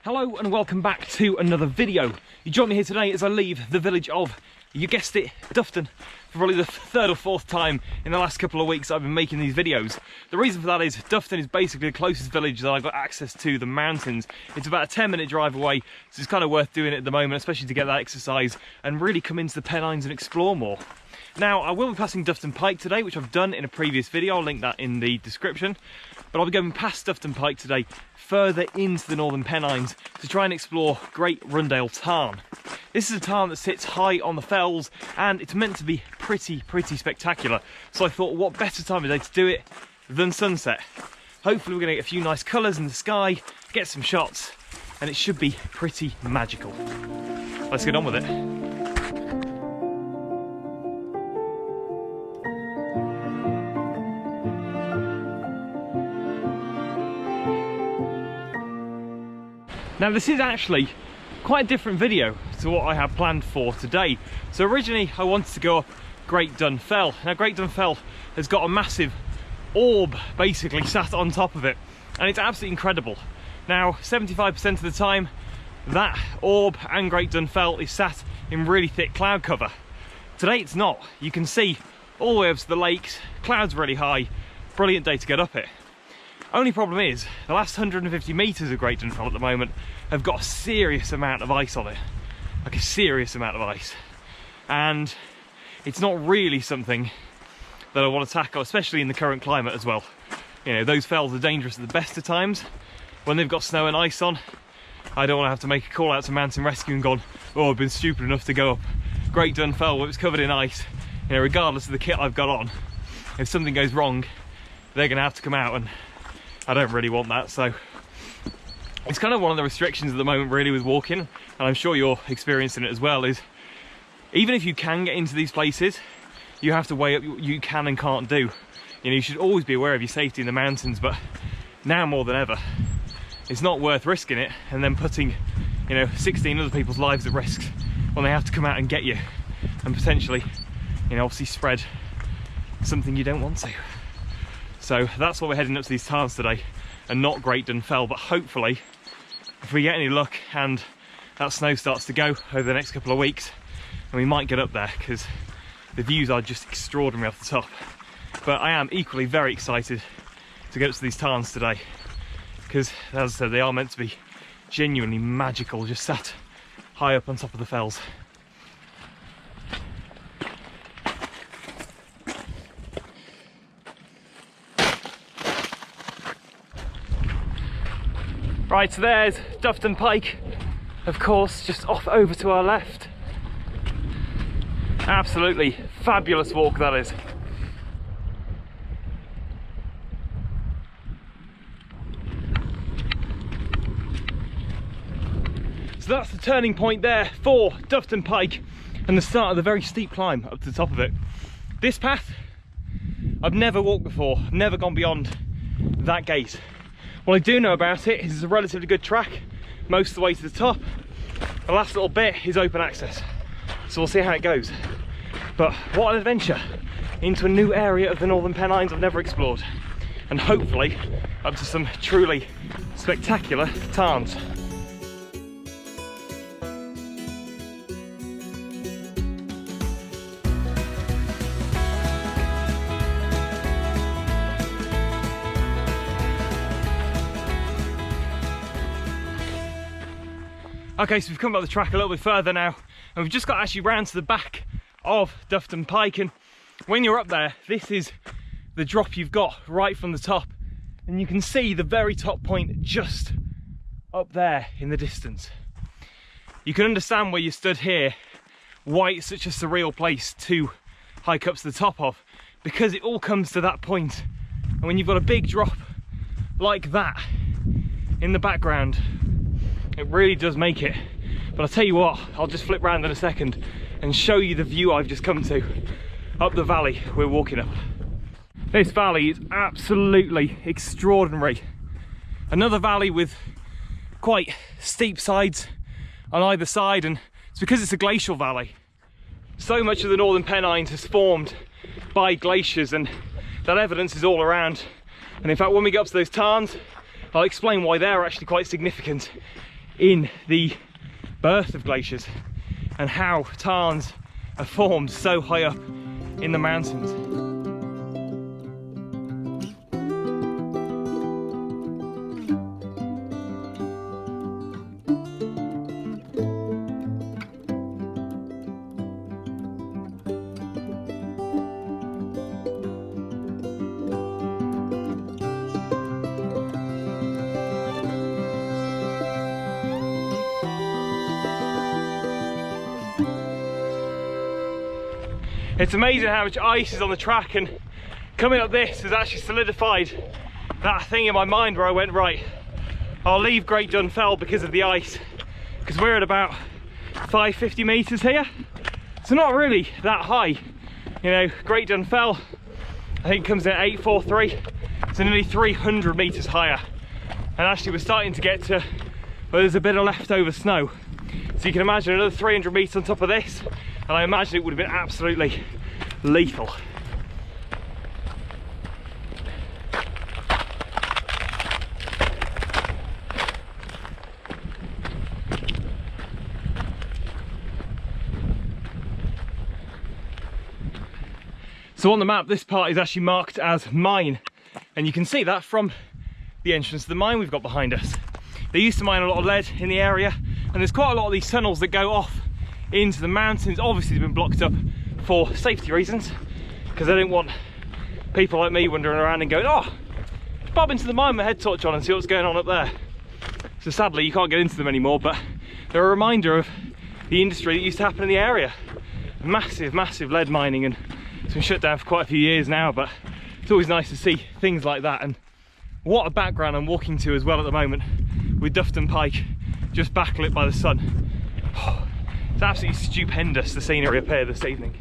Hello and welcome back to another video. You join me here today as I leave the village of, you guessed it, Dufton, for probably the third or fourth time in the last couple of weeks I've been making these videos. The reason for that is Dufton is basically the closest village that I've got access to the mountains. It's about a 10-minute drive away, so it's kind of worth doing it at the moment, especially to get that exercise and really come into the Pennines and explore more. Now, I will be passing Dufton Pike today, which I've done in a previous video. I'll link that in the description. But I'll be going past Dufton Pike today, further into the Northern Pennines to try and explore Great Rundale Tarn. This is a tarn that sits high on the fells and it's meant to be pretty spectacular. So I thought, what better time of day to do it than sunset? Hopefully we're going to get a few nice colours in the sky, get some shots, and it should be pretty magical. Let's get on with it. Now this is actually quite a different video to what I had planned for today. So originally I wanted to go up Great Rundale Fell. Now Great Rundale Fell has got a massive orb basically sat on top of it and it's absolutely incredible. Now 75% of the time that orb and Great Rundale Fell is sat in really thick cloud cover. Today it's not. You can see all the way up to the lakes, clouds really high, brilliant day to get up it. Only problem is, the last 150 metres of Great Rundale Fell at the moment have got a serious amount of ice on it. Like a serious amount of ice. And it's not really something that I want to tackle, especially in the current climate as well. You know, those fells are dangerous at the best of times. When they've got snow and ice on, I don't want to have to make a call out to mountain rescue and gone, oh, I've been stupid enough to go up Great Rundale Fell where it's covered in ice. You know, regardless of the kit I've got on, if something goes wrong, they're going to have to come out and I don't really want that. So it's kind of one of the restrictions at the moment really with walking, and I'm sure you're experiencing it as well, is even if you can get into these places, you have to weigh up what you can and can't do. You know, you should always be aware of your safety in the mountains, but now more than ever, it's not worth risking it and then putting, you know, 16 other people's lives at risk when they have to come out and get you and potentially, you know, obviously spread something you don't want to. So that's why we're heading up to these tarns today, and not Great Rundale Fell, but hopefully if we get any luck and that snow starts to go over the next couple of weeks, and we might get up there because the views are just extraordinary off the top. But I am equally very excited to get up to these tarns today because, as I said, they are meant to be genuinely magical, just sat high up on top of the fells. Right, so there's Dufton Pike, of course, just off over to our left. Absolutely fabulous walk that is. So that's the turning point there for Dufton Pike and the start of the very steep climb up to the top of it. This path, I've never walked before, I've never gone beyond that gate. What I do know about it is it's a relatively good track most of the way to the top. The last little bit is open access, so we'll see how it goes. But what an adventure into a new area of the Northern Pennines I've never explored, and hopefully up to some truly spectacular tarns. Okay, so we've come up the track a little bit further now, and we've just got actually round to the back of Dufton Pike, and when you're up there, this is the drop you've got right from the top, and you can see the very top point just up there in the distance. You can understand where you stood here why it's such a surreal place to hike up to the top of, because it all comes to that point, and when you've got a big drop like that in the background, it really does make it. But I'll tell you what, I'll just flip round in a second and show you the view I've just come to up the valley we're walking up. This valley is absolutely extraordinary. Another valley with quite steep sides on either side, and it's because it's a glacial valley. So much of the Northern Pennines is formed by glaciers, and that evidence is all around. And in fact, when we get up to those tarns, I'll explain why they're actually quite significant in the birth of glaciers and how tarns are formed so high up in the mountains. It's amazing how much ice is on the track, and coming up this has actually solidified that thing in my mind where I went, right, I'll leave Great Dun Fell because of the ice, because we're at about 550 meters here, so not really that high. You know, Great Dun Fell I think comes in at 843, so nearly 300 meters higher, and actually we're starting to get to where there's a bit of leftover snow, so you can imagine another 300 meters on top of this, and I imagine it would have been absolutely lethal. So on the map, this part is actually marked as mine, and you can see that from the entrance to the mine we've got behind us. They used to mine a lot of lead in the area, and there's quite a lot of these tunnels that go off into the mountains. Obviously they've been blocked up for safety reasons, because I didn't want people like me wandering around and going, oh, bob into the mine with my head torch on and see what's going on up there. So sadly you can't get into them anymore, but they're a reminder of the industry that used to happen in the area. Massive lead mining, and it's been shut down for quite a few years now, but it's always nice to see things like that. And what a background I'm walking to as well at the moment, with Dufton Pike just backlit by the sun. It's absolutely stupendous, the scenery up here this evening.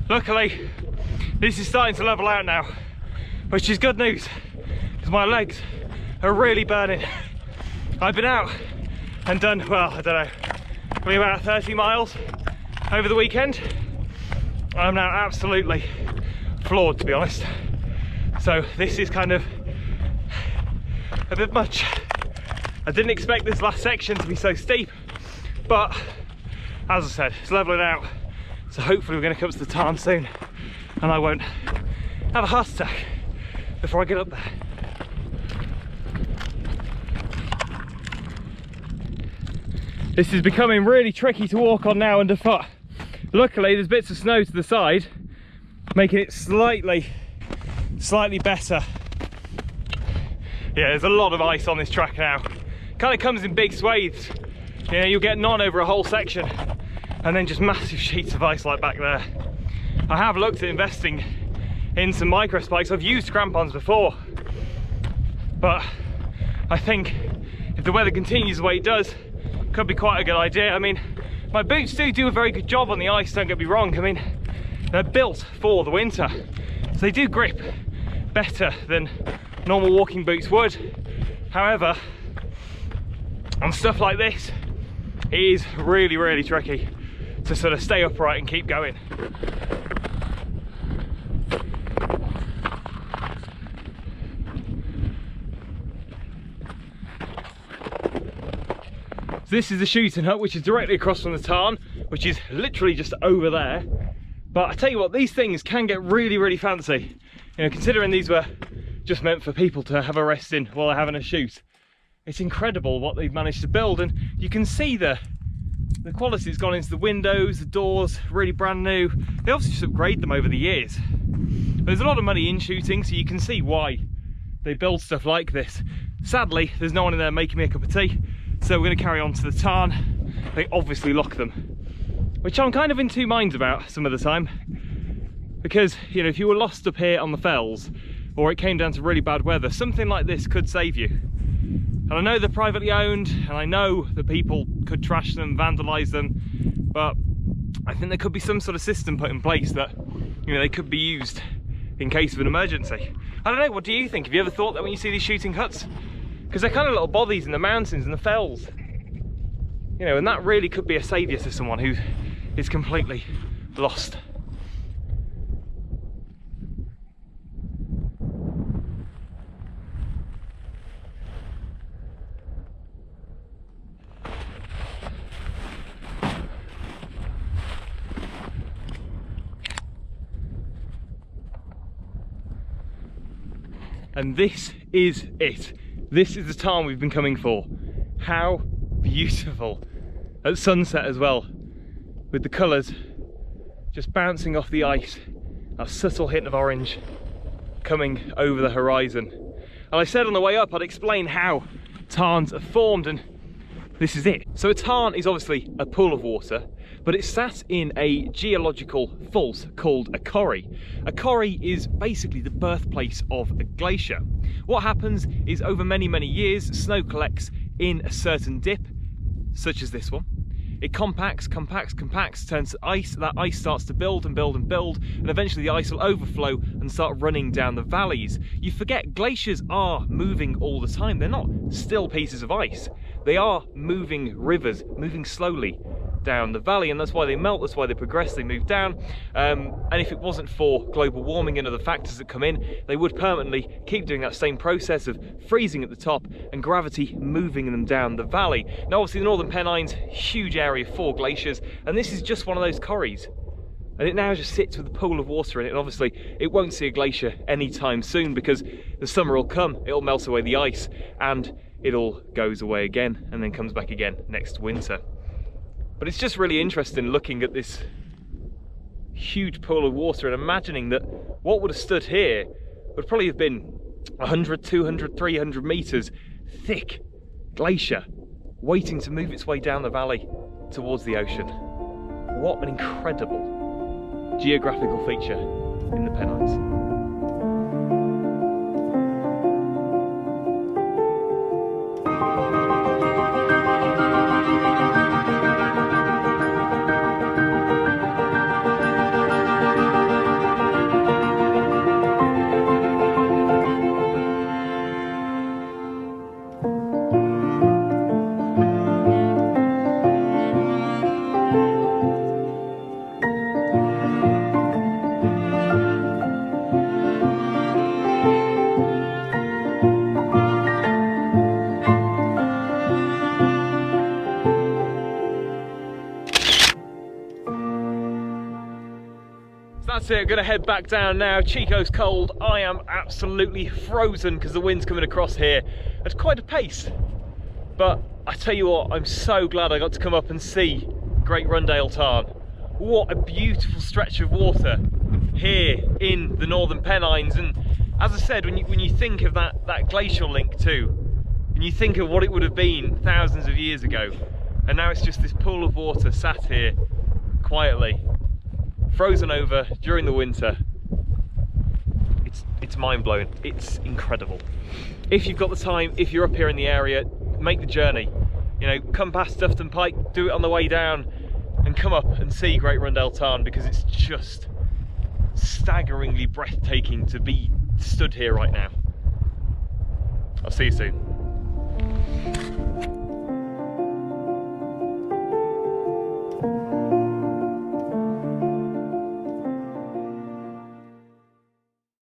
Luckily, this is starting to level out now, which is good news, because my legs are really burning. I've been out and done, well, I don't know, probably about 30 miles over the weekend. I'm now absolutely floored, to be honest. So this is kind of a bit much. I didn't expect this last section to be so steep, but as I said, it's leveling out. So hopefully we're going to come to the tarn soon, and I won't have a heart attack before I get up there. This is becoming really tricky to walk on now underfoot. Luckily there's bits of snow to the side, making it slightly better. Yeah, there's a lot of ice on this track now. Kind of comes in big swathes. You know, you'll get none over a whole section, and then just massive sheets of ice like back there. I have looked at investing in some micro spikes. I've used crampons before, but I think if the weather continues the way it does, it could be quite a good idea. I mean, my boots do a very good job on the ice, don't get me wrong. I mean, they're built for the winter, so they do grip better than normal walking boots would. However, on stuff like this, it is really tricky to sort of stay upright and keep going. So this is the shooting hut, which is directly across from the tarn, which is literally just over there. But I tell you what, these things can get really fancy. You know, considering these were just meant for people to have a rest in while they're having a shoot. It's incredible what they've managed to build, and you can see the quality that's gone into the windows, the doors, really brand new. They obviously just upgrade them over the years. But there's a lot of money in shooting, so you can see why they build stuff like this. Sadly, there's no one in there making me a cup of tea, so we're going to carry on to the tarn. They obviously lock them, which I'm kind of in two minds about some of the time, because, you know, if you were lost up here on the fells, or it came down to really bad weather, something like this could save you. And I know they're privately owned, and I know that people could trash them, vandalise them, but I think there could be some sort of system put in place that, you know, they could be used in case of an emergency. I don't know, what do you think? Have you ever thought that when you see these shooting huts? Because they're kind of little bodies in the mountains and the fells. You know, and that really could be a saviour to someone who is completely lost. And this is it. This is the tarn we've been coming for. How beautiful. At sunset as well, with the colours just bouncing off the ice. A subtle hint of orange coming over the horizon. And I said on the way up I'd explain how tarns are formed, and this is it. So a tarn is obviously a pool of water, but it's sat in a geological fault called a corrie. A corrie is basically the birthplace of a glacier. What happens is over many, many years, snow collects in a certain dip, such as this one. It compacts, turns to ice. That ice starts to build and build and build, and eventually the ice will overflow and start running down the valleys. You forget, glaciers are moving all the time. They're not still pieces of ice. They are moving rivers, moving slowly down the valley, and that's why they melt, that's why they progress, they move down. And if it wasn't for global warming and other factors that come in, they would permanently keep doing that same process of freezing at the top and gravity moving them down the valley. Now obviously the Northern Pennines, huge area for glaciers, and this is just one of those corries. And it now just sits with a pool of water in it, and obviously it won't see a glacier anytime soon because the summer will come, it'll melt away the ice, and it all goes away again and then comes back again next winter. But it's just really interesting looking at this huge pool of water and imagining that what would have stood here would probably have been 100, 200, 300 metres thick glacier waiting to move its way down the valley towards the ocean. What an incredible geographical feature in the Pennines. That's it, I'm gonna head back down now. Chico's cold, I am absolutely frozen because the wind's coming across here at quite a pace. But I tell you what, I'm so glad I got to come up and see Great Rundale Tarn. What a beautiful stretch of water here in the Northern Pennines. And as I said, when you think of that glacial link too, and you think of what it would have been thousands of years ago, and now it's just this pool of water sat here quietly, frozen over during the winter. It's mind-blowing. It's incredible. If you've got the time, if you're up here in the area, make the journey. You know, come past Dufton Pike, do it on the way down, and come up and see Great Rundale Tarn, because it's just staggeringly breathtaking to be stood here right now. I'll see you soon.